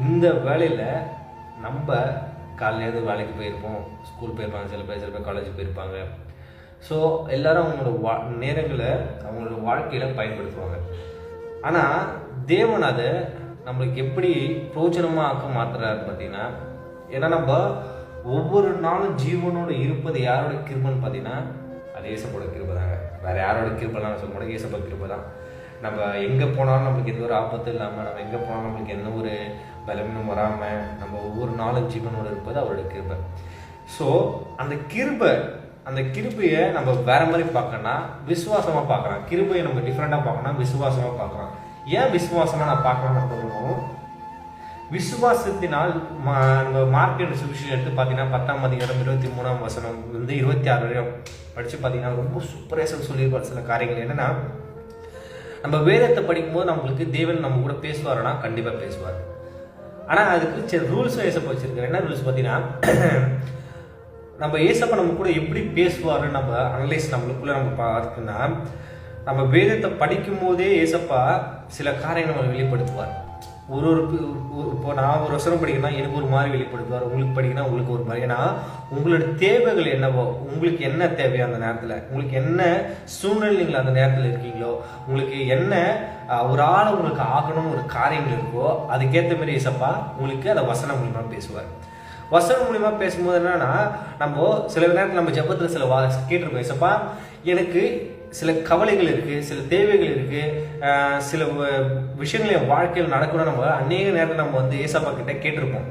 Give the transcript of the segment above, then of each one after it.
இந்த வேலையில் நம்ம காலையிலேருந்து வேலைக்கு போயிருப்போம், ஸ்கூல் போயிருப்பாங்க, சில பேர் காலேஜ் போயிருப்பாங்க. ஸோ எல்லோரும் அவங்களோட நேரங்களை அவங்களோட வாழ்க்கையில் பயன்படுத்துவாங்க. ஆனால் தேவன் அதை நம்மளுக்கு எப்படி பிரோஜனமாக ஆக்க மாற்றுறாரு பார்த்தீங்கன்னா, ஏன்னா நம்ம ஒவ்வொரு நாளும் ஜீவனோடு இருப்பது யாரோட கிருபைன்னு பார்த்தீங்கன்னா அது ஏசப்போட கிருபை தாங்க. வேறு யாரோட கிருபைலாம் சொல்ல மாட்டேங்க, ஏசப்போட கிருபை தான். நம்ம எங்கே போனாலும் நம்மளுக்கு எந்த ஒரு ஆபத்து இல்லாமல், நம்ம எங்கே போனாலும் நம்மளுக்கு எந்த ஒரு பலவீனம் வராமல் நம்ம ஒவ்வொரு நாளும் ஜீவனோடு இருப்பது அவரோட கிருபை. ஸோ அந்த கிருபையை நம்ம வேற மாதிரி பார்க்கணும்னா விசுவாசமாக பார்க்கலாம். கிருபையை நம்ம டிஃப்ரெண்டாக பார்க்கணும், விசுவாசமாக பார்க்கலாம். ஏன் விசுவாசமாக நான் பார்க்கலாம்னு சொல்லணும், விசுவாசத்தினால் நம்ம மார்க் சுவிசேஷம் எடுத்து பார்த்தீங்கன்னா 10ஆம் அதிகாரம் 23ஆம் வசனம் 26 வரையும் படித்து பார்த்தீங்கன்னா ரொம்ப சூப்பராக சொல்லியிருப்பார். சில காரியங்கள் என்னென்னா, நம்ம வேதத்தை படிக்கும்போது நம்மளுக்கு தேவன் நம்ம கூட பேசுவாருன்னா கண்டிப்பாக பேசுவார். ஆனால் அதுக்கு சரி ரூல்ஸும் ஏசப்பா வச்சிருக்காரு. என்ன ரூல்ஸ் பார்த்தீங்கன்னா, நம்ம ஏசப்பா நம்ம கூட எப்படி பேசுவாருன்னு நம்ம அனலைஸ் நம்மளுக்குள்ள நம்ம பார்த்துன்னா, நம்ம வேதத்தை படிக்கும் போதே ஏசப்பா சில காரியங்கள் நம்ம வெளிப்படுத்துவார். இப்போ நான் ஒரு வசனம் படிக்கணும்னா எனக்கு ஒரு மாதிரி வெளிப்படுத்துவார், உங்களுக்கு படிக்கணும் உங்களுக்கு ஒரு மாதிரி. ஏன்னா உங்களோட தேவைகள் என்னவோ, உங்களுக்கு என்ன தேவையோ அந்த நேரத்தில், உங்களுக்கு என்ன சூழ்நிலை நீங்கள் அந்த நேரத்தில் இருக்கீங்களோ, உங்களுக்கு என்ன ஒரு ஆள் உங்களுக்கு ஆகணும் ஒரு காரியங்கள் இருக்கோ, அதுக்கேற்ற மாதிரி ஏசப்பா உங்களுக்கு அந்த வசனம் மூலியமா பேசுவார். வசனம் மூலியமா பேசும்போது என்னன்னா, நம்ம சில நேரத்தில் நம்ம ஜெபத்தில் சில கேட்டிருப்போம், ஏசப்பா எனக்கு சில கவலைகள் இருக்குது, சில தேவைகள் இருக்குது, சில விஷயங்கள் என் வாழ்க்கையில் நடக்கணும். நம்ம அநேக நேரத்தில் நம்ம வந்து ஏசப்பா கிட்ட கேட்டிருப்போம்,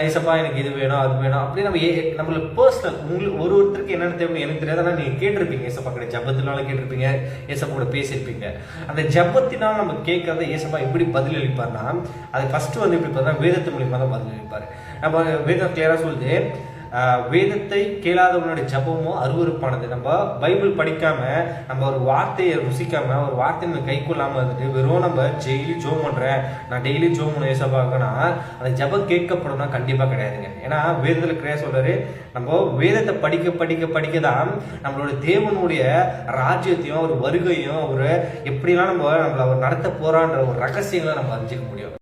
ஏசப்பா எனக்கு இது வேணும் அது வேணும் அப்படி நம்மளுக்கு பர்சனல் உங்களுக்கு ஒருத்தருக்கு என்னென்ன தேவை எனக்கு தெரியாது. ஆனால் நீங்கள் கேட்டிருப்பீங்க, ஏசப்பா கிட்ட ஜபத்தினால கேட்டிருப்பீங்க, ஏசப்பா கூட பேசியிருப்பீங்க. அந்த ஜபத்தினால் நம்ம கேட்கறத ஏசப்பா எப்படி பதில் அளிப்பார்னா, அது ஃபர்ஸ்ட் வந்து எப்படி பார்த்தா வேதத்து மூலியமாக தான் பதில் அளிப்பார். நம்ம வேதம் கிளியராக சொல்லுது, வேதத்தை கேளாதவனுடைய ஜபமோ அருவருப்பானது. நம்ம பைபிள் படிக்காம, நம்ம ஒரு வார்த்தையை ருசிக்காம, ஒரு வார்த்தையை நம்ம கை கொள்ளாம இருந்துட்டு வெறும் நம்ம டெய்லி ஜோம் பண்றேன், நான் டெய்லி ஜோம் பண்ண ஏசப்பாக்கனா அந்த ஜபம் கேட்கப்படும்னா கண்டிப்பா கிடையாதுங்க. ஏன்னா வேதத்துல கிடையாது சொல்றாரு, நம்ம வேதத்தை படிக்க தான் நம்மளோட தேவனுடைய ராஜ்யத்தையும் ஒரு வருகையும் ஒரு எப்படிலாம் நம்மள அவர் நடத்த போறான்ற ஒரு ரகசியங்களை நம்ம அறிஞ்சிக்க முடியும்.